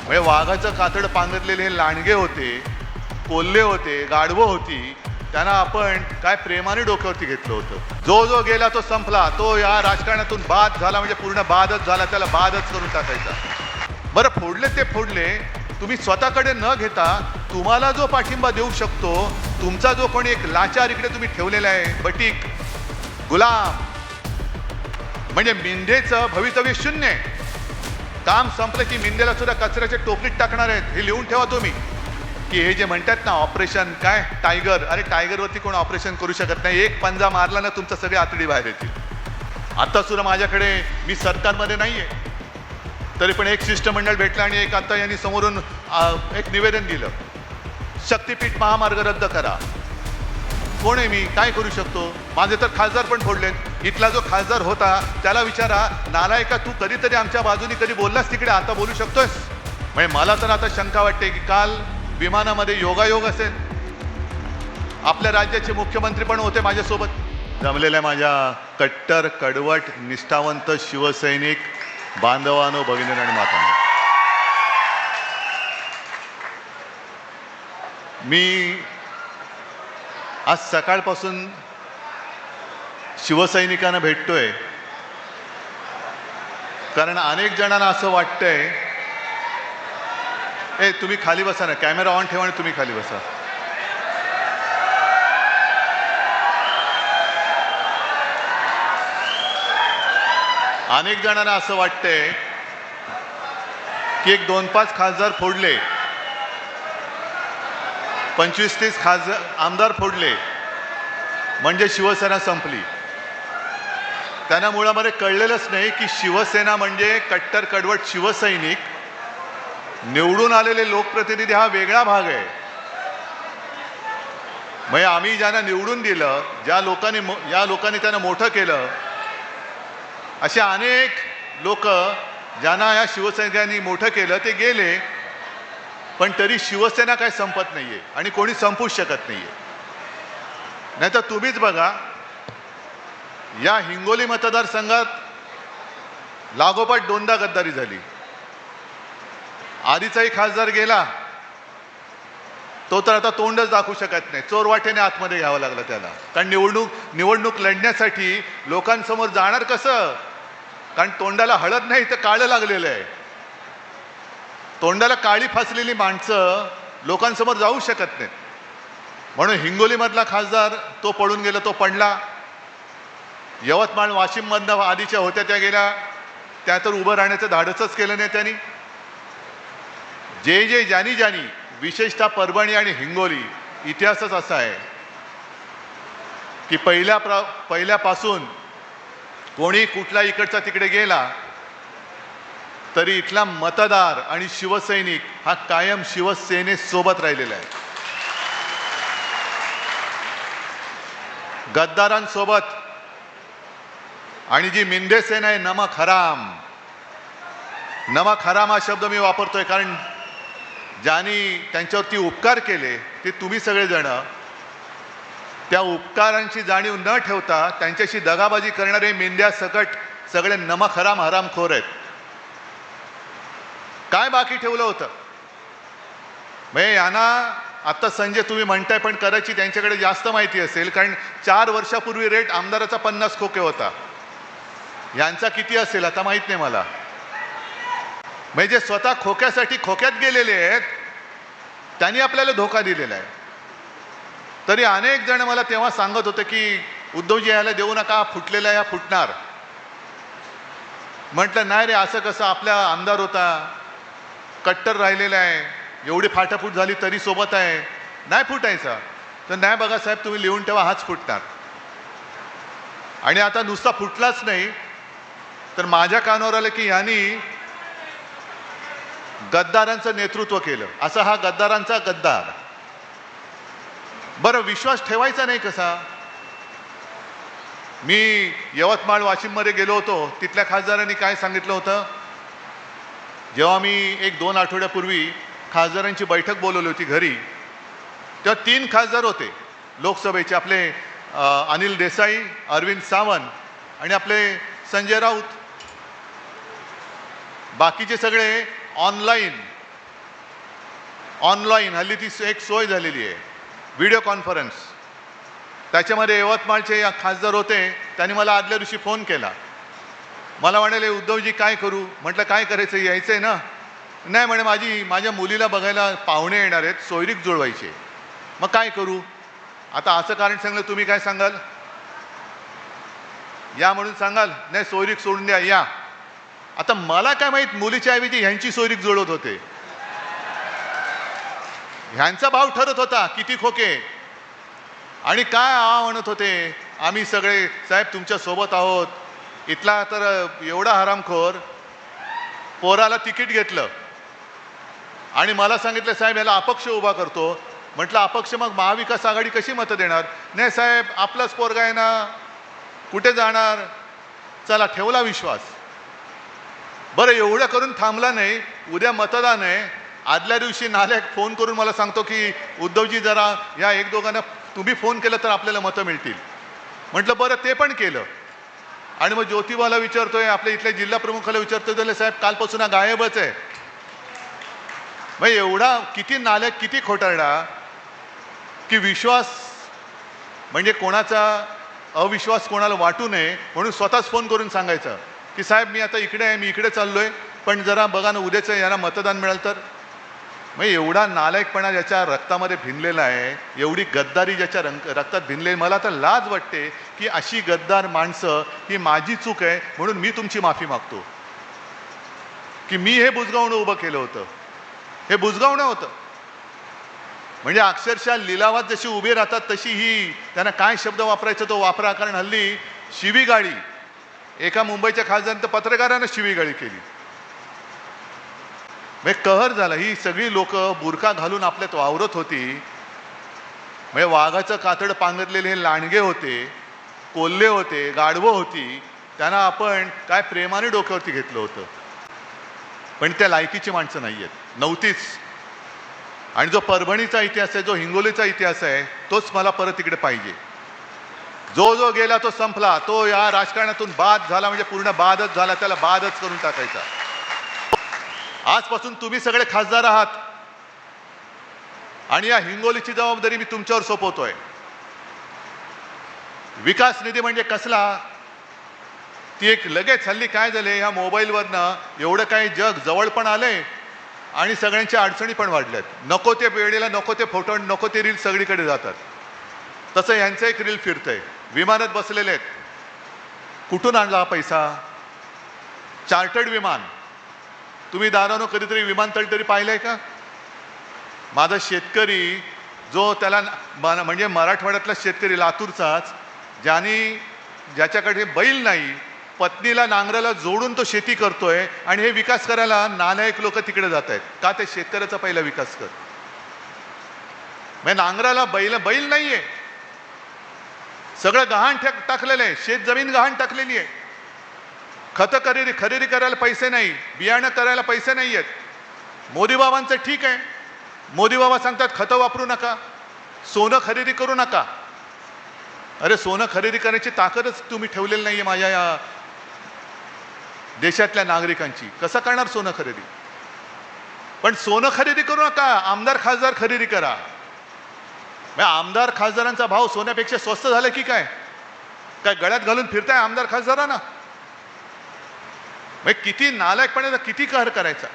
म्हणजे वाघाचं कातड पांघरलेले हे लांडगे होते, कोल्हे होते, गाढवं होती, त्यांना आपण काय प्रेमाने डोक्यावरती घेतलं होतं. जो जो गेला तो संपला, तो या राजकारणातून बाद झाला म्हणजे पूर्ण बादच झाला, त्याला बादच करून टाकायचा. बरं, फोडले ते फोडले, तुम्ही स्वतःकडे न घेता तुम्हाला जो पाठिंबा देऊ शकतो, तुमचा जो कोणी एक लाचार इकडे तुम्ही ठेवलेला आहे, बटीक, गुलाम, म्हणजे मिंदेचं भवितव्य शून्य आहे. काम संपलं की मिंदेला सुद्धा कचऱ्याच्या टोपलीत टाकणार आहेत. हे लिहून ठेवा तुम्ही, की हे जे म्हणतात ना ऑपरेशन काय टायगर, अरे टायगरवरती कोण ऑपरेशन करू शकत नाही. एक पंजा मारला ना तुमचं सगळे आतडी बाहेर येतील. आता सुद्धा माझ्याकडे, मी सरकारमध्ये नाही आहे, तरी पण एक शिष्टमंडळ भेटलं आणि एक आता यांनी समोरून एक निवेदन दिलं, शक्तीपीठ महामार्ग रद्द करा. कोण आहे मी, काय करू शकतो? माझे तर खासदार पण फोडलेत. इथला जो खासदार होता त्याला विचारा, नालायका तू कधीतरी आमच्या बाजूनी कधी बोललास तिकडे, आता बोलू शकतोस? म्हणजे मला तर आता शंका वाटते की काल विमानामध्ये योगायोग असेल, आपल्या राज्याचे मुख्यमंत्री पण होते माझ्यासोबत. जमलेल्या माझ्या कट्टर कडवट निष्ठावंत शिवसैनिक बांधवांनो, भगिनींनो आणि मातांनो, मी आज सकाळपासून शिवसैनिकांना भेटतोय, कारण अनेक जणांना असं वाटतंय, तुम्ही खाली बसा ना, कॅमेरा ऑन ठेवा आणि तुम्ही खाली बसा. अनेक जणांना असं वाटतंय की एक 2-5 खासदार फोडले, 25-30 खासदार आमदार फोडले म्हणजे शिवसेना संपली. त्यांना मुळामध्ये कळलेलंच नाही की शिवसेना म्हणजे कट्टर कडवट शिवसैनिक, निवडून आलेले लोकप्रतिनिधी हा वेगळा भाग आहे. म्हणजे आम्ही ज्यांना निवडून दिलं, या लोकांनी त्यांना मोठं केलं, असे अनेक लोक ज्यांना या शिवसैनिकांनी मोठं केलं ते गेले, पण तरी शिवसेना काय संपत नाहीये आणि कोणी संपूच शकत नाहीये. नाही तर तुम्हीच बघा, या हिंगोली मतदारसंघात लागोपाठ 2दा गद्दारी झाली. आधीचाही खासदार गेला, तो तर आता तोंडच दाखवू शकत नाही, चोरवाटेने आतमध्ये घ्यावं लागलं त्याला. कारण निवडणूक लढण्यासाठी लोकांसमोर जाणार कसं? कारण तोंडाला हळद नाही तर काळं लागलेलं आहे. तोंडाला काळी फासलेली माणसं लोकांसमोर जाऊ शकत नाहीत. म्हणून हिंगोलीमधला खासदार तो पळून गेला, तो पडला. यवतमाळ वाशिममधनं आधीच्या होत्या त्या गेल्या, त्या तर उभं राहण्याचं धाडसच केलं नाही त्यांनी. ज्यांनी विशेषतः परभणी आणि हिंगोली, इतिहासच असा आहे की पहिल्यापासून कोणी कुठला इकडचा तिकडे गेला तरी इथला मतदार आणि शिवसैनिक हा कायम शिवसेनेसोबत राहिलेला आहे. गद्दारांसोबत. आणि जी मिंदे सेना आहे, नमक हराम हा शब्द मी वापरतोय, कारण ज्यांनी त्यांच्यावरती उपकार केले ते तुम्ही सगळेजण, त्या उपकारांची जाणीव न ठेवता त्यांच्याशी दगाबाजी करणारे मेंढ्या सकट सगळे नमक हरामखोर आहेत. काय बाकी ठेवलं होतं? म्हणजे यांना आता संजय तुम्ही म्हणताय, पण कदाचित त्यांच्याकडे जास्त माहिती असेल, कारण 4 वर्षापूर्वी रेट आमदाराचा 50 खोके होता. यांचा किती असेल आता माहित नाही मला. म्हणजे स्वतः खोक्यासाठी खोक्यात गेलेले आहेत, त्यांनी आपल्याला धोका दिलेला आहे. तरी अनेक जण मला तेव्हा सांगत होते की उद्धवजी यायला देऊ नका, फुटलेला या फुटणार. म्हटलं नाही रे, असं कसं, आपला आमदार होता, कट्टर राहिलेला आहे, एवढी फाटाफूट झाली तरी सोबत आहे, नाही फुटायचा. तर नाही बघा साहेब, तुम्ही लिहून ठेवा, हाच फुटणार. आणि आता नुसता फुटलाच नाही तर माझ्या कानावर आलं की यांनी गद्दारांचं नेतृत्व केलं. असा हा गद्दारांचा गद्दार. बरं, विश्वास ठेवायचा नाही कसा? मी यवतमाळ वाशिममध्ये गेलो होतो, तिथल्या खासदारांनी काय सांगितलं होतं, जेव्हा मी 1-2 आठवड्यापूर्वी खासदारांची बैठक बोलवली होती घरी, तेव्हा 3 खासदार होते लोकसभेचे, आपले अनिल देसाई, अरविंद सावंत आणि आपले संजय राऊत. बाकीचे सगळे ऑनलाईन ऑनलाईन हल्ली ती एक सोय झालेली आहे, व्हिडिओ कॉन्फरन्स. त्याच्यामध्ये यवतमाळचे खासदार होते, त्यांनी मला आदल्या दिवशी फोन केला. मला म्हणाले, उद्धवजी काय करू? म्हटलं काय करायचं, यायचं आहे ना? नाही म्हणे, माझ्या मुलीला बघायला पाहुणे येणार आहेत, सोयरीक जुळवायचे. मग काय करू? आता असं कारण सांगलं, तुम्ही काय सांगाल? या म्हणून सांगाल? नाही, सोयरीक सोडून द्या, या. आता मला काय माहित, मुलीच्या ऐवजी ह्यांची सोयरीक जुळवत होते. ह्यांचा भाव ठरत होता किती खोके. आणि काय म्हणत होते, आम्ही सगळे साहेब तुमच्या सोबत आहोत. इथला तर एवढा हरामखोर, पोराला तिकीट घेतलं आणि मला सांगितलं, साहेब याला अपक्ष उभा करतो. म्हटलं अपक्ष, मग महाविकास आघाडी कशी मतं देणार? नाही साहेब, आपलाच पोरगा आहे ना, कुठे जाणार? चला, ठेवला विश्वास. बरं, एवढं करून थांबला नाही. उद्या मतदान आहे. आदल्या दिवशी नालायक फोन करून मला सांगतो की उद्धवजी जरा या एक दोघांना तुम्ही फोन केलं तर आपल्याला मतं मिळतील. म्हटलं बरं, ते पण केलं. आणि मग ज्योतिबाला विचारतोय, आपल्या इथल्या जिल्हा प्रमुखाला विचारतोय, त्याला साहेब कालपासून गायबच आहे. मग एवढा किती नालायक, किती खोटारडा की विश्वास म्हणजे कोणाचा अविश्वास कोणाला वाटू नये म्हणून स्वतःच फोन करून सांगायचं की साहेब मी आता इकडे आहे, मी इकडे चाललोय, पण जरा बघा ना उद्याचं यांना मतदान मिळालं तर. मग एवढा नालायकपणा ज्याच्या रक्तामध्ये भिनलेला आहे, एवढी गद्दारी ज्याच्या रक्तात भिनले, मला तर लाज वाटते की अशी गद्दार माणसं, ही माझी चूक आहे म्हणून मी तुमची माफी मागतो की मी हे बुजगावणं उभं केलं होतं. हे बुजगावणं होतं. म्हणजे अक्षरशः लिलावात जशी उभे राहतात तशी ही त्यांना काय शब्द वापरायचा तो वापरा. कारण हल्ली शिवीगाळी, एका मुंबईच्या खासदारानं तर पत्रकारांना शिवीगाळी केली. म्हणजे कहर झाला. ही सगळी लोक बुरखा घालून आपल्यात वावरत होती. म्हणजे वाघाचं कातड पांघरलेले हे लांडगे होते, कोल्हे होते, गाढवं होती. त्यांना आपण काय प्रेमाने डोक्यावरती घेतलं होतं. पण त्या लायकीची माणसं नाही आहेत, नव्हतीच. आणि जो परभणीचा इतिहास आहे, जो हिंगोलीचा इतिहास आहे, तोच मला परत इकडे पाहिजे. जो जो गेला तो संपला. तो या राजकारणातून बाद झाला म्हणजे पूर्ण बादच झाला, त्याला बादच करून टाकायचा. आजपासून तुम्ही सगळे खासदार आहात आणि या हिंगोलीची जबाबदारी मी तुमच्यावर सोपवतोय. विकास निधी म्हणजे कसला, ती एक लगेच हल्ली काय झाले, ह्या मोबाईलवरनं एवढं काही जग जवळ पण आलंय आणि सगळ्यांच्या अडचणी पण वाढल्यात. नको ते वेळेला नको ते फोटो, नको ते रील सगळीकडे जातात. तसं यांचं एक रील फिरतंय, विमानात बसलेले आहेत. कुठून आणला हा पैसा? चार्टर्ड विमान. तुम्ही दारानो कधीतरी विमानतळ तरी पाहिलंय का? माझा शेतकरी जो त्याला म्हणजे मराठवाड्यातला शेतकरी लातूरचाच, ज्याच्याकडे बैल नाही, पत्नीला नांगराला जोडून तो शेती करतोय आणि हे विकास करायला नालायक लोक तिकडे जात आहेत. का? ते शेतकऱ्याचा पहिला विकास कर. म्हणजे नांगराला बैल नाहीये, सगळं गहाण टाकलेलं आहे, शेत जमीन गहाण टाकलेली आहे. खतं खरेदी करायला पैसे नाही, बियाणं करायला पैसे नाही आहेत. मोदी बाबांचं ठीक आहे, मोदी बाबा सांगतात खतं वापरू नका, सोनं खरेदी करू नका. अरे सोनं खरेदी करण्याची ताकदच तुम्ही ठेवलेली नाहीये माझ्या या देशातल्या नागरिकांची. कसं करणार सोनं खरेदी? पण सोनं खरेदी करू नका, आमदार खासदार खरेदी करा. आमदार खासदारांचा भाव सोन्यापेक्षा स्वस्त झाला की काय? काय गळ्यात घालून फिरताय आमदार खासदारांना? किती नालायकपणे, किती कहर करायचा.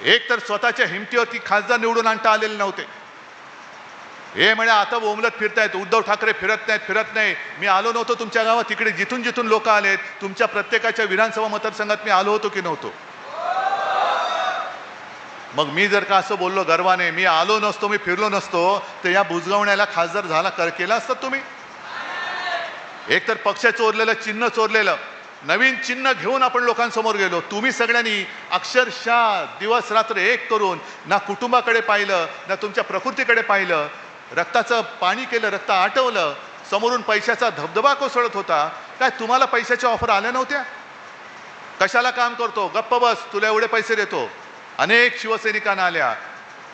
एक तर स्वतःच्या हिमतीवरती खासदार निवडून आणता आलेले नव्हते. हे म्हणे आता बोंबलत फिरतायत, उद्धव ठाकरे फिरत नाही. मी आलो नव्हतो तुमच्या गावात, तिकडे जिथून जिथून लोक आलेत, तुमच्या प्रत्येकाच्या विधानसभा मतदारसंघात मी आलो होतो की नव्हतो? मग मी जर का असं बोललो गर्वाने, मी आलो नसतो, मी फिरलो नसतो, तर या बुजगावण्याला खासदार केला असतात तुम्ही? एक तर पक्ष चोरलेलं, चिन्ह चोरलेलं, नवीन चिन्ह घेऊन आपण लोकांसमोर गेलो. तुम्ही सगळ्यांनी अक्षरशः दिवस रात्र एक करून ना कुटुंबाकडे पाहिलं, ना तुमच्या प्रकृतीकडे पाहिलं. रक्ताचं पाणी केलं, रक्त आटवलं. समोरून पैशाचा धबधबा कोसळत होता. काय तुम्हाला पैशाच्या ऑफर आल्या नव्हत्या? कशाला काम करतो, गप्प बस, तुला एवढे पैसे देतो. अनेक शिवसैनिकांना आल्या,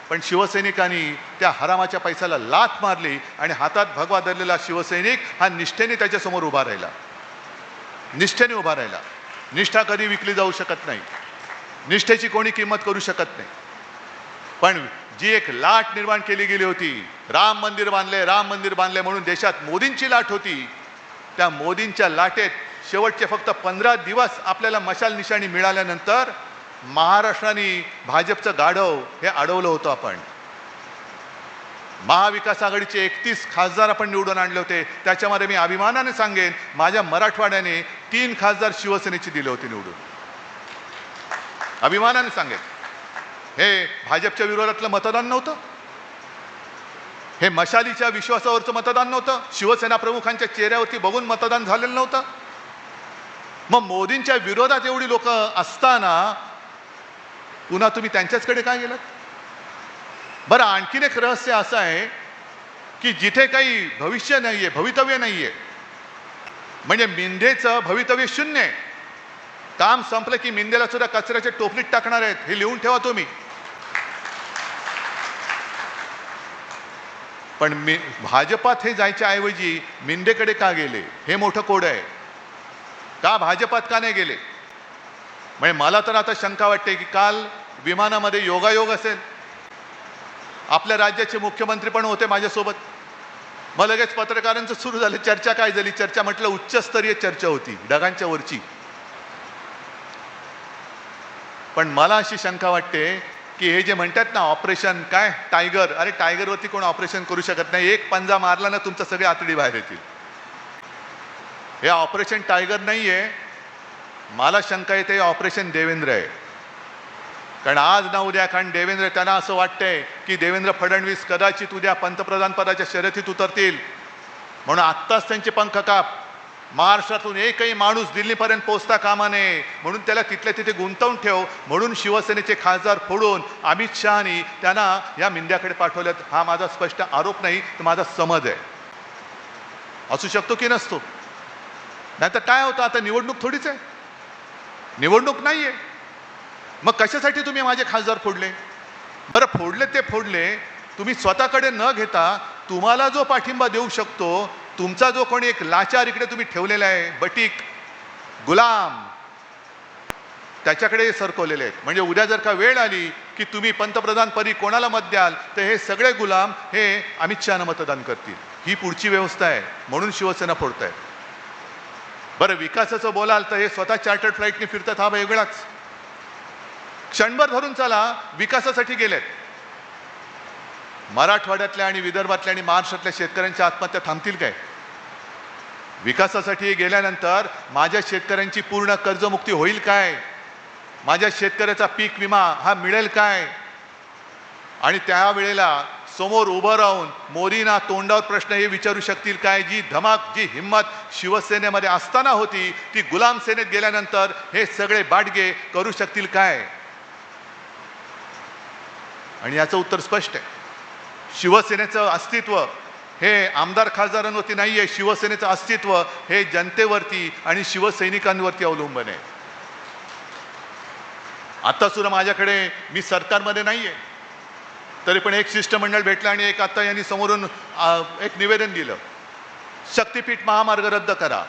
पण शिवसैनिकांनी त्या हरामाच्या पैशाला लाथ मारली आणि हातात भगवा धरलेला शिवसैनिक हा निष्ठेने त्याच्यासमोर उभा राहिला. निष्ठेने उभा राहिला. निष्ठा कधी विकली जाऊ शकत नाही. निष्ठेची कोणी किंमत करू शकत नाही. पण जी एक लाट निर्माण केली गेली होती, राम मंदिर बांधले म्हणून देशात मोदींची लाट होती, त्या मोदींच्या लाटेत शेवटचे फक्त 15 दिवस आपल्याला मशाल निशाणी मिळाल्यानंतर महाराष्ट्राने भाजपचं गाढव हे अडवलं होतं. आपण महाविकास आघाडीचे 31 खासदार आपण निवडून आणले होते. त्याच्यामध्ये मी अभिमानाने सांगेन, माझ्या मराठवाड्याने 3 खासदार शिवसेनेची दिले होते निवडून. अभिमानाने सांगेन. हे भाजपच्या विरोधातलं मतदान नव्हतं, हे मशालीच्या विश्वासावरचं मतदान नव्हतं, शिवसेना प्रमुखांच्या चेहऱ्यावरती बघून मतदान झालेलं नव्हतं. मग मोदींच्या विरोधात एवढी लोक असताना पुन्हा तुम्ही त्यांच्याचकडे काय गेलात? बरं, आणखीन एक रहस्य असं आहे की जिथे काही भविष्य नाहीये, भवितव्य नाहीये, म्हणजे मिंदेचं भवितव्य शून्य आहे. काम संपलं की मिंदेला सुद्धा कचऱ्याच्या टोपलीत टाकणार आहेत, हे लिहून ठेवा तुम्ही. पण भाजपात हे जायच्या ऐवजी मिंदेकडे का गेले, हे मोठं कोड आहे. का भाजपात का नाही गेले? म्हणजे मला तर आता शंका वाटते की काल विमानामध्ये योगायोग असेल, आपल्या राज्याचे मुख्यमंत्री पण होते माझ्यासोबत. मग लगेच पत्रकारांचं सुरू झालं, चर्चा काय झाली? चर्चा म्हटलं उच्चस्तरीय चर्चा होती, ढगांच्या वरची. पण मला अशी शंका वाटते की हे जे म्हणतात ना ऑपरेशन काय टायगर, अरे टायगरवरती कोण ऑपरेशन करू शकत नाही. एक पंजा मारला ना तुमचं सगळे आतडी बाहेर येतील. हे ऑपरेशन टायगर नाहीये. मला शंका येते ऑपरेशन देवेंद्र आहे. कारण आज ना उद्या, कारण देवेंद्र, त्यांना असं वाटतंय की देवेंद्र फडणवीस कदाचित उद्या पंतप्रधान पदाच्या शर्यतीत उतरतील, म्हणून आत्ताच त्यांचे पंख काप. महाराष्ट्रातून एकही माणूस दिल्लीपर्यंत पोहोचता कामा नये म्हणून त्याला तिथल्या तिथे गुंतवून ठेव, म्हणून शिवसेनेचे खासदार फोडून अमित शहानी त्यांना या मिंद्याकडे पाठवल्यात. हा माझा स्पष्ट आरोप नाही, तर माझा समज आहे. असू शकतो की नसतो. नाहीतर काय होतं, आता निवडणूक थोडीच आहे, निवडणूक नाहीये. मग कशासाठी तुम्ही माझे खासदार फोडले? बरं, फोडले ते फोडले, तुम्ही स्वतःकडे न घेता तुम्हाला जो पाठिंबा देऊ शकतो, तुमचा जो कोणी एक लाचार इकडे तुम्ही ठेवलेला आहे, बटीक गुलाम, त्याच्याकडे सरकवलेले आहेत. म्हणजे उद्या जर का वेळ आली की तुम्ही पंतप्रधान पदी कोणाला मत द्याल, तर हे सगळे गुलाम हे अमित शहाना मतदान करतील. ही पुढची व्यवस्था आहे, म्हणून शिवसेना फोडताय. बरं, विकासाचं बोलाल तर हे स्वतः चार्टर्ड फ्लाईटने फिरतात, हा वेगळाच. क्षणभर धरून चला, विकासासाठी गेलेत. मराठवाड्यातल्या आणि विदर्भातल्या आणि महाराष्ट्रातल्या शेतकऱ्यांच्या आत्महत्या थांबतील काय? विकासासाठी गेल्यानंतर माझ्या शेतकऱ्यांची पूर्ण कर्जमुक्ती होईल काय? माझ्या शेतकऱ्याचा पीक विमा हा मिळेल काय? आणि त्यावेळेला समोर उभं राहून मोदींना तोंडावर प्रश्न हे विचारू शकतील काय? जी धमक, जी हिंमत शिवसेनेमध्ये असताना होती, ती गुलाम सेनेत गेल्यानंतर हे सगळे बाडगे करू शकतील काय? आणि याचं उत्तर स्पष्ट आहे. शिवसेनेचं अस्तित्व हे आमदार खासदारांवरती नाही आहे. शिवसेनेचं अस्तित्व हे जनतेवरती आणि शिवसैनिकांवरती अवलंबून आहे. आता सुद्धा माझ्याकडे, मी सरकारमध्ये नाही आहे, तरी पण एक शिष्टमंडळ भेटलं आणि एक आता यांनी समोरून एक निवेदन दिलं, शक्तीपीठ महामार्ग रद्द करा.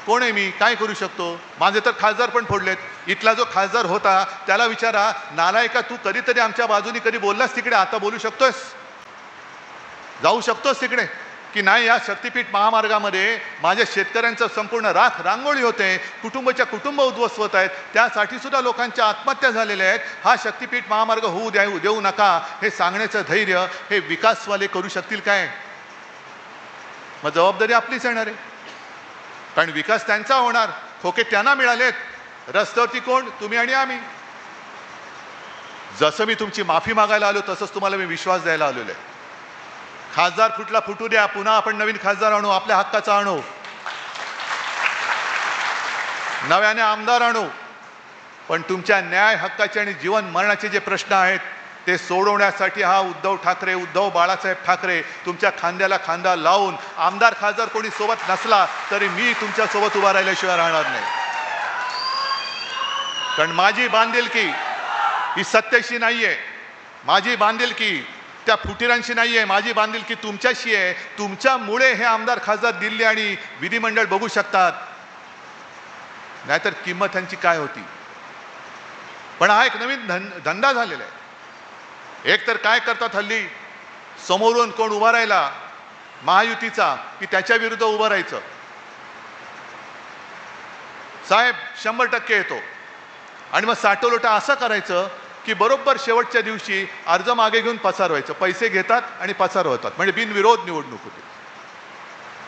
कोण आहे मी, काय करू शकतो? माझे तर खासदार पण फोडलेत. इथला जो खासदार होता त्याला विचारा, नालायका तू कधीतरी आमच्या बाजूनी कधी बोललास तिकडे? आता बोलू शकतोस? जाऊ शकतोस तिकडे की नाही? या शक्तीपीठ महामार्गामध्ये माझ्या शेतकऱ्यांचं संपूर्ण राख रांगोळी होते, कुटुंबाच्या कुटुंब उद्ध्वस्त होत आहेत, त्यासाठी सुद्धा लोकांच्या आत्महत्या झालेल्या आहेत. हा शक्तीपीठ महामार्ग होऊ देऊ नका हे सांगण्याचं धैर्य हे विकासवाले करू शकतील काय? मग जबाबदारी आपलीच येणार आहे, कारण विकास त्यांचा होणार. खोके त्यांना मिळालेत. रस्त्यावरती कोण? तुम्ही आणि आम्ही. जसं मी तुमची माफी मागायला आलो तसंच तुम्हाला मी विश्वास द्यायला आलेलो आहे. खासदार फुटला फुटू द्या, पुन्हा आपण नवीन खासदार आणू, आपल्या हक्काचा आणू, नव्याने आमदार आणू. पण तुमच्या न्याय हक्काचे आणि जीवन मरणाचे जे प्रश्न आहेत ते सोडवण्यासाठी हा उद्धव ठाकरे, उद्धव बाळासाहेब ठाकरे तुमच्या खांद्याला खांदा लावून, आमदार खासदार कोणी सोबत नसला तरी मी तुमच्या सोबत उभा राहिल्याशिवाय राहणार नाही. कारण माझी बांधिलकी ही सत्याशी नाहीये, माझी बांधिलकी त्या फुटीरांशी नाहीये, माझी बांधिलकी तुमच्याशी आहे. तुमच्यामुळे हे आमदार खासदार दिल्ली आणि विधिमंडळ बघू शकतात, नाहीतर किंमत त्यांची काय होती. पण हा एक नवीन धंदा झालेला आहे. एक तर काय करतात हल्ली, समोरून कोण उभा राहिला महायुतीचा की त्याच्या विरुद्ध उभं राहायचं. साहेब 100% येतो आणि मग साठोलोटा असं करायचं की बरोबर शेवटच्या दिवशी अर्ज मागे घेऊन पसार व्हायचं. पैसे घेतात आणि पसार होतात, म्हणजे बिनविरोध निवडणूक होते.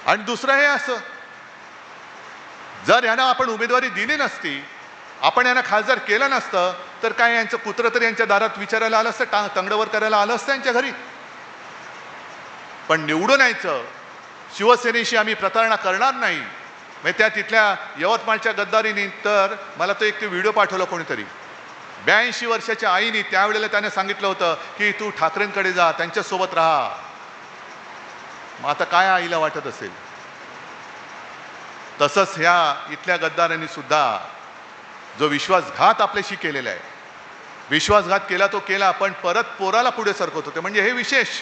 आणि दुसरं हे असं, जर यांना आपण उमेदवारी दिली नसती, आपण यांना खासदार केलं नसतं, तर काय यांचं कुत्र तरी यांच्या दारात विचारायला आलं असतं, तंगडवर करायला आलं असतं यांच्या घरी. पण निवडून यायचं, शिवसेनेशी आम्ही प्रतारणा करणार नाही. म्हणजे त्या तिथल्या यवतमाळच्या गद्दारीने तर मला तो एक व्हिडिओ पाठवला कोणीतरी. 82 वर्षाच्या आईने त्यावेळेला त्याने सांगितलं होतं की तू ठाकरेंकडे जा, त्यांच्यासोबत राहा. मग आता काय आईला वाटत असेल. तसंच ह्या इथल्या गद्दारांनी सुद्धा जो विश्वासघात आपल्याशी केलेला आहे, विश्वासघात केला तो केला, पण परत पोराला पुढे सरकवत होते. म्हणजे हे विशेष.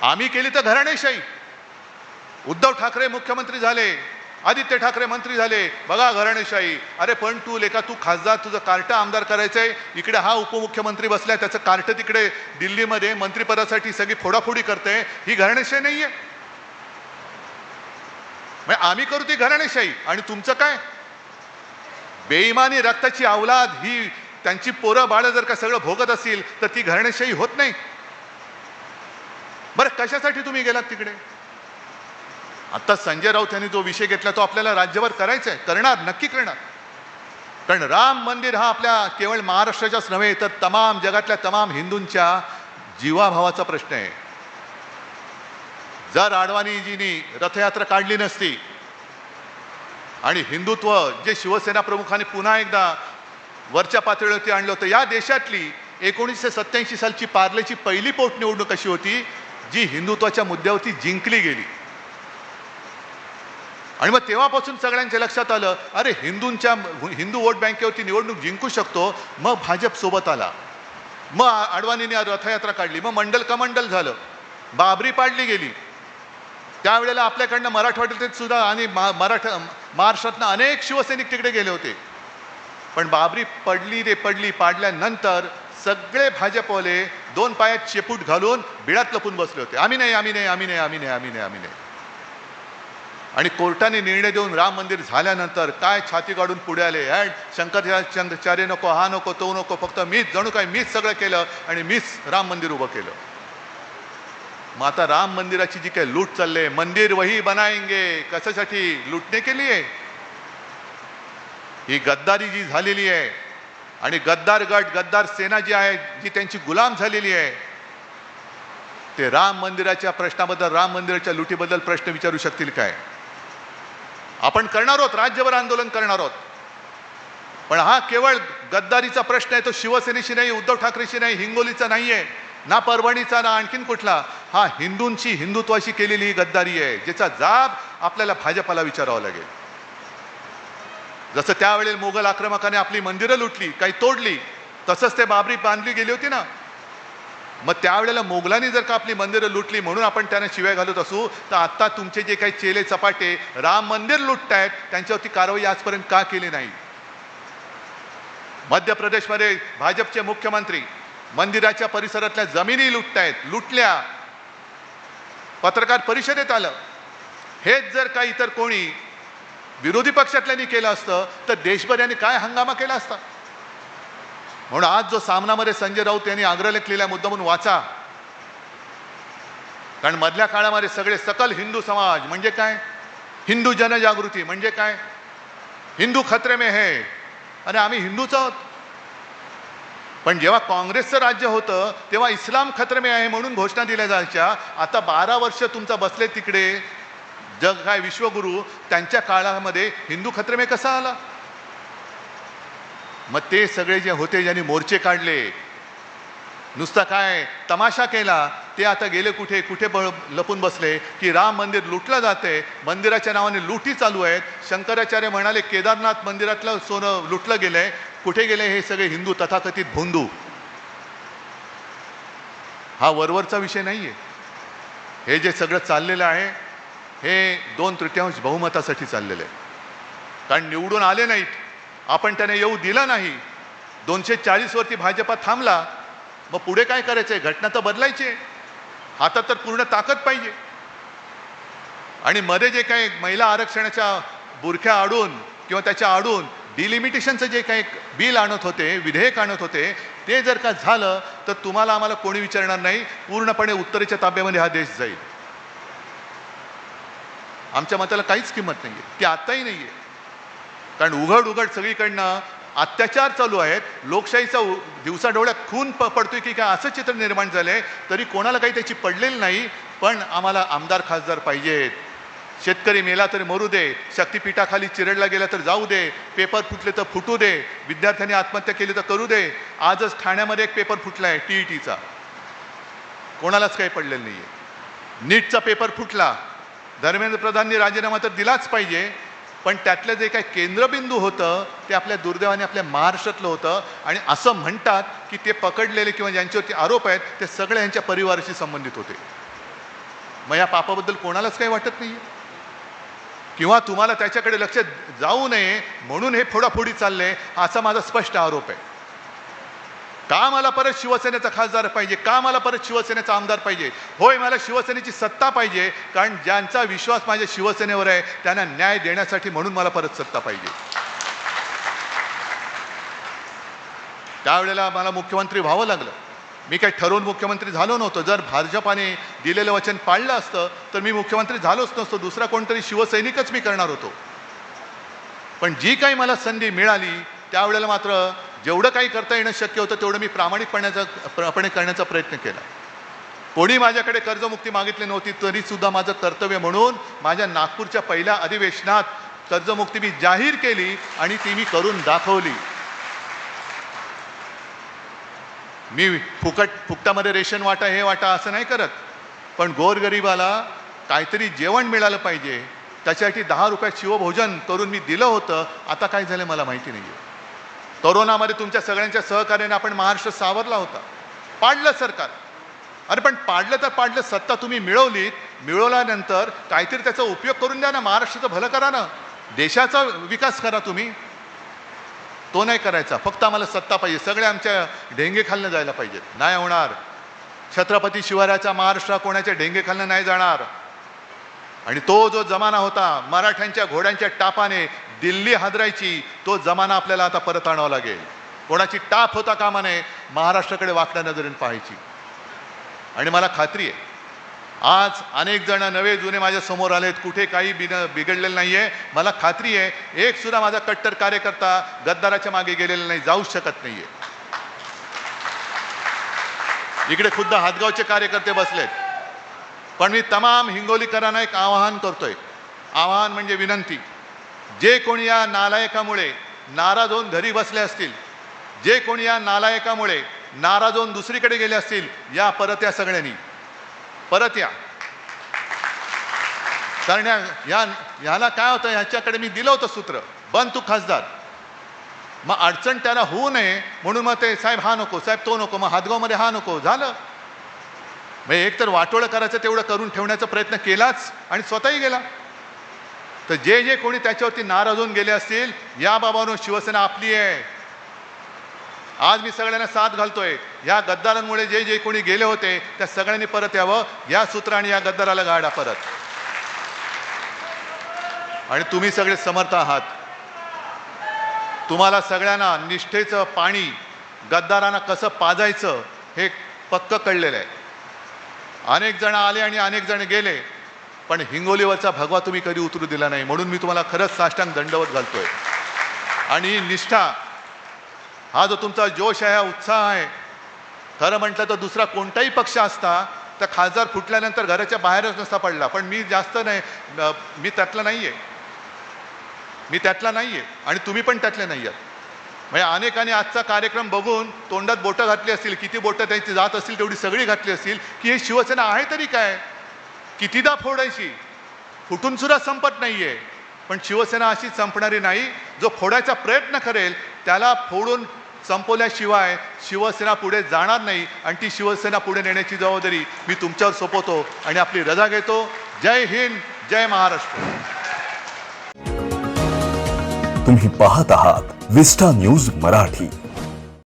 आम्ही केली तर घराणेशाही. उद्धव ठाकरे मुख्यमंत्री झाले, आदित्य ठाकरे मंत्री झाले, बघा घराणेशाही. अरे पण तू लेका, तू खासदार, तुझं कार्ट आमदार करायचंय, इकडे हा उपमुख्यमंत्री बसलाय, त्याचं कार्ट तिकडे दिल्लीमध्ये मंत्रिपदासाठी सगळी फोडाफोडी करते. ही घराणेशाही नाहीये. आम्ही करू ती घराणेशाही आणि तुमचं काय. बेईमानी रक्ताची अवलाद ही त्यांची पोरं बाळं जर का सगळं भोगत असतील तर ती घराणेशाही होत नाही. बरं कशासाठी तुम्ही गेलात तिकडे. आता संजय राऊत यांनी जो विषय घेतला तो आपल्याला राज्यभर करायचा आहे, करणार, नक्की करणार. कारण राम मंदिर हा आपल्या केवळ महाराष्ट्राच्याच नव्हे तर तमाम जगातल्या तमाम हिंदूंच्या जीवाभावाचा प्रश्न आहे. जर अडवाणीजींनी रथयात्रा काढली नसती आणि हिंदुत्व जे शिवसेना प्रमुखांनी पुन्हा एकदा वरच्या पातळीवरती आणलं होतं, या देशातली 1987 सालची पार्लेची पहिली पोटनिवडणूक अशी होती जी हिंदुत्वाच्या मुद्द्यावरती जिंकली गेली. आणि मग तेव्हापासून सगळ्यांच्या लक्षात आलं, अरे हिंदू वोट बँकेवरती निवडणूक जिंकू शकतो. मग भाजप सोबत आला, मग अडवाणीने रथयात्रा काढली, मग मंडल कमंडल झालं, बाबरी पाडली गेली. त्यावेळेला आपल्याकडनं मराठवाड्यात सुद्धा आणि महाराष्ट्रातनं अनेक शिवसैनिक तिकडे गेले होते. पण बाबरी पडली रे पडली. पाडल्यानंतर सगळे भाजपवाले 2 पायात शेपूट घालून बिळात लपून बसले होते. आम्ही नाही, आम्ही नाही, आम्ही नाही, आम्ही नाही, आम्ही नाही, आम्ही नाही. आणि कोर्टाने निर्णय देऊन राम मंदिर झाल्यानंतर काय छाती काढून पुढे आले. शंकराचार्य नको, हा नको, तो नको, फक्त मीच, जणू काय मीच सगळं केलं आणि मीच राम मंदिर उभं केलं. मग आता राम मंदिराची जी काही लूट चालले, मंदिर वही बनाएंगे, कशासाठी लुटणे केली आहे. ही गद्दारी जी झालेली आहे आणि गद्दार गट, गद्दार सेना जी आहे, जी त्यांची गुलाम झालेली आहे, ते राम मंदिराच्या प्रश्नाबद्दल, राम मंदिराच्या लुटीबद्दल प्रश्न विचारू शकतील काय. आपण करणार आहोत, राज्यभर आंदोलन करणार आहोत. पण हा केवळ गद्दारीचा प्रश्न आहे, तो शिवसेनेशी नाही, उद्धव ठाकरेशी नाही, हिंगोलीचा नाहीये, ना परभणीचा, ना आणखीन कुठला. हा हिंदूंची, हिंदुत्वाशी केलेली ही गद्दारी आहे, ज्याचा जाब आपल्याला भाजपाला विचारावा लागेल. जसं त्यावेळेला मोगल आक्रमकाने आपली मंदिरं लुटली, काही तोडली, तसंच ते बाबरी बांधली गेली होती ना. मग त्यावेळेला मोगलांनी जर का आपली मंदिरं लुटली म्हणून आपण त्यांना शिव्या घालत असू, तर आता तुमचे जे काही चेले चपाटे राम मंदिर लुटतायत त्यांच्यावरती कारवाई आजपर्यंत का केली नाही. मध्य प्रदेशमध्ये भाजपचे मुख्यमंत्री मंदिराच्या परिसरातल्या जमिनी लुटल्या, पत्रकार परिषदेत आलं. हेच जर का इतर कोणी विरोधी पक्षातल्यांनी केलं असतं तर देशभर यांनी काय हंगामा केला असता. म्हणून आज जो सामनामध्ये संजय राऊत यांनी अग्रलेख लिहिला, मुद्दा म्हणून वाचा. कारण मधल्या काळामध्ये सगळे सकल हिंदू समाज म्हणजे काय, हिंदू जनजागृती म्हणजे काय, हिंदू खतरे में है, आणि आम्ही हिंदूच आहोत. पण जेव्हा काँग्रेसचं राज्य होतं तेव्हा इस्लाम खतरे में आहे म्हणून घोषणा दिल्या जायच्या. आता 12 वर्ष तुमचा बसले तिकडे जग काय विश्वगुरू, त्यांच्या काळामध्ये हिंदू खतरे में कसा आला. मग ते सगळे जे होते ज्यांनी मोर्चे काढले, नुसता काय तमाशा केला, ते आता गेले कुठे कुठे लपून बसले की राम मंदिर लुटलं जाते, मंदिराच्या नावाने लुटी चालू आहेत. शंकराचार्य म्हणाले केदारनाथ मंदिरातलं सोनं लुटलं गेलंय. कुठे गेले हे सगळे हिंदू तथाकथित भोंदू. हा वरवरचा विषय नाहीये. हे जे सगळं चाललेलं आहे हे 2/3 बहुमतासाठी चाललेलं आहे. कारण निवडून आले नाहीत, आपण त्याने येऊ दिला नाही. 240 वरती भाजपा थांबला मग पुढे काय करायचं आहे? घटना तर बदलायची आहे. हातात तर पूर्ण ताकद पाहिजे. आणि मध्ये जे काही महिला आरक्षणाच्या बुरख्या आडून किंवा त्याच्या आडून डिलिमिटेशनचं जे काही बिल आणत होते, विधेयक आणत होते, ते जर का झालं तर तुम्हाला आम्हाला कोणी विचारणार नाही. पूर्णपणे उत्तरेच्या ताब्यामध्ये हा देश जाईल. आमच्या मताला काहीच किंमत नाही आहे, ती आत्ताही नाही आहे. कारण उघड उघड सगळीकडनं अत्याचार चालू आहेत. लोकशाहीचा दिवसाढवळ्यात खून पडतोय की काय असं चित्र निर्माण झालंय. तरी कोणाला काही त्याची पडलेली नाही. पण आम्हाला आमदार खासदार पाहिजेत. शेतकरी मेला तर मरू दे, शक्तिपीठाखाली चिरडला गेला तर जाऊ दे, पेपर फुटले तर फुटू दे, विद्यार्थ्यांनी आत्महत्या केली तर करू दे. आजच ठाण्यामध्ये एक पेपर फुटलाय TETचा, कोणालाच काही पडलेलं नाहीये. नीटचा पेपर फुटला, धर्मेंद्र प्रधाननी राजीनामा तर दिलाच पाहिजे. पण त्यातलं जे काही केंद्रबिंदू होतं ते आपल्या दुर्दैवाने आपल्या महाराष्ट्रातलं होतं. आणि असं म्हणतात की ते पकडलेले किंवा ज्यांच्यावरती आरोप आहेत ते सगळे यांच्या परिवाराशी संबंधित होते. मग या पापाबद्दल कोणालाच काही वाटत नाही किंवा तुम्हाला त्याच्याकडे लक्ष जाऊ नये म्हणून हे फोडाफोडी चालले, असा माझा स्पष्ट आरोप आहे. का मला परत शिवसेनेचा खासदार पाहिजे? का मला परत शिवसेनेचा आमदार पाहिजे? होय, मला शिवसेनेची सत्ता पाहिजे. कारण ज्यांचा विश्वास माझ्या शिवसेनेवर आहे त्यांना न्याय देण्यासाठी, म्हणून मला परत सत्ता पाहिजे. त्यावेळेला मला मुख्यमंत्री व्हावं लागलं. मी काही ठरवून मुख्यमंत्री झालो नव्हतो. जर भाजपाने दिलेलं वचन पाळलं असतं तर मी मुख्यमंत्री झालोच नसतो. दुसरा कोणतरी शिवसैनिकच मी करणार होतो. पण जी काही मला संधी मिळाली त्यावेळेला मात्र जेवढं काही करता येणं शक्य होतं तेवढं मी प्रामाणिकपणे करण्याचा प्रयत्न केला. कोणी माझ्याकडे कर्जमुक्ती मागितली नव्हती तरीसुद्धा माझं कर्तव्य म्हणून माझ्या नागपूरच्या पहिल्या अधिवेशनात कर्जमुक्ती मी जाहीर केली आणि ती मी करून दाखवली. मी फुकटामध्ये रेशन वाटा हे वाटा असं नाही करत. पण गोरगरिबाला काहीतरी जेवण मिळालं पाहिजे त्याच्यासाठी 10 रुपयात शिवभोजन करून मी दिलं होतं. आता काय झालं मला माहिती नाही आहे. कोरोनामध्ये तुमच्या सगळ्यांच्या सहकार्याने आपण महाराष्ट्र सावरला होता. पाडलं सरकार. अरे पण पाडलं तर पाडलं, सत्ता तुम्ही मिळवल्यानंतर काहीतरी त्याचा उपयोग करून द्या ना. महाराष्ट्राचं भलं करा ना, देशाचा विकास करा तुम्ही. तो नाही करायचा. फक्त आम्हाला सत्ता पाहिजे. सगळे आमच्या ढेंगे खालनं जायला पाहिजेत. नाही होणार. छत्रपती शिवरायाचा महाराष्ट्र कोणाच्या ढेंगे खालनं नाही जाणार. आणि तो जो जमाना होता मराठ्यांच्या घोड्यांच्या टापाने दिल्ली हादरायची, तो जमाना आपल्याला आता परत आणावा लागेल. कोणाची टाप होता कामा नये, महाराष्ट्राकडे वाकड्या नजरेने पाहायची. आणि मला खात्री आहे आज अनेक जण नवे जुने माझ्या समोर आलेत, कुठे काही बिघडलेलं नाहीये. मला खात्री आहे एक सुद्धा माझा कट्टर कार्यकर्ता गद्दाराच्या मागे गेलेला नाही, जाऊ शकत नाहीये. इकडे खुद्द हातगावचे कार्यकर्ते बसलेत. पण मी तमाम हिंगोलीकरांना एक आवाहन करतोय. आवाहन म्हणजे विनंती. जे कोणी या नालायकामुळे नाराज होऊन घरी बसले असतील, जे कोणी या नालायकामुळे नाराज होऊन दुसरीकडे गेले असतील, या परत या सगळ्यांनी परत या. कारण ह्याला काय होतं, ह्याच्याकडे मी दिलं होतं सूत्र, बन तू खासदार. मग अडचण त्याला होऊ नये म्हणून मग ते साहेब हा नको, साहेब तो नको, मग हातगावमध्ये हा नको, झालं. मग एक तर वाटोळं करायचं तेवढं करून ठेवण्याचा प्रयत्न केलाच आणि स्वतःही गेला. तर जे जे कोणी त्याच्यावरती नाराज होऊन गेले असतील, या बाबांनो शिवसेना आपली आहे. आज मी सगळ्यांना साथ घालतोय. या गद्दारांमुळे जे जे कोणी गेले होते त्या सगळ्यांनी परत यावं. या सूत्राने या गद्दाराला गाडा परत. आणि तुम्ही सगळे समर्थ आहात. तुम्हाला सगळ्यांना निष्ठेचं पाणी गद्दारांना कसं पाजायचं हे पक्क कळलेलं आहे. अनेक जण आले आणि अनेक जण गेले, पण हिंगोलीवरचा भगवा तुम्ही कधी उतरू दिला नाही. म्हणून मी तुम्हाला खरंच साष्टांग दंडवत घालतोय. आणि निष्ठा हा जो तुमचा जोश आहे, हा उत्साह आहे, खरं म्हटलं तर दुसरा कोणताही पक्ष असता तर खासदार फुटल्यानंतर घराच्या बाहेरच नसता पडला. पण मी जास्त नाही, मी त्यातला नाहीये आणि तुम्ही पण त्यातले नाही आहात. म्हणजे अनेकांनी आजचा कार्यक्रम बघून तोंडात बोटं घातली असतील, किती बोटं त्यांची जात असतील तेवढी सगळी घातली असतील की हे शिवसेना आहे तरी काय, कितीदा फोडायची, फुटून सुद्धा संपत नाहीये. पण शिवसेना अशी संपणारी नाही. जो फोडायचा प्रयत्न करेल त्याला फोडून संपवल्याशिवाय शिवसेना पुढे जाणार नाही. आणि ती शिवसेना पुढे नेण्याची जबाबदारी मी तुमच्यावर सोपवतो आणि आपली रजा घेतो. जय हिंद, जय महाराष्ट्र. तुम्ही पाहत आहात विस्टा न्यूज मराठी.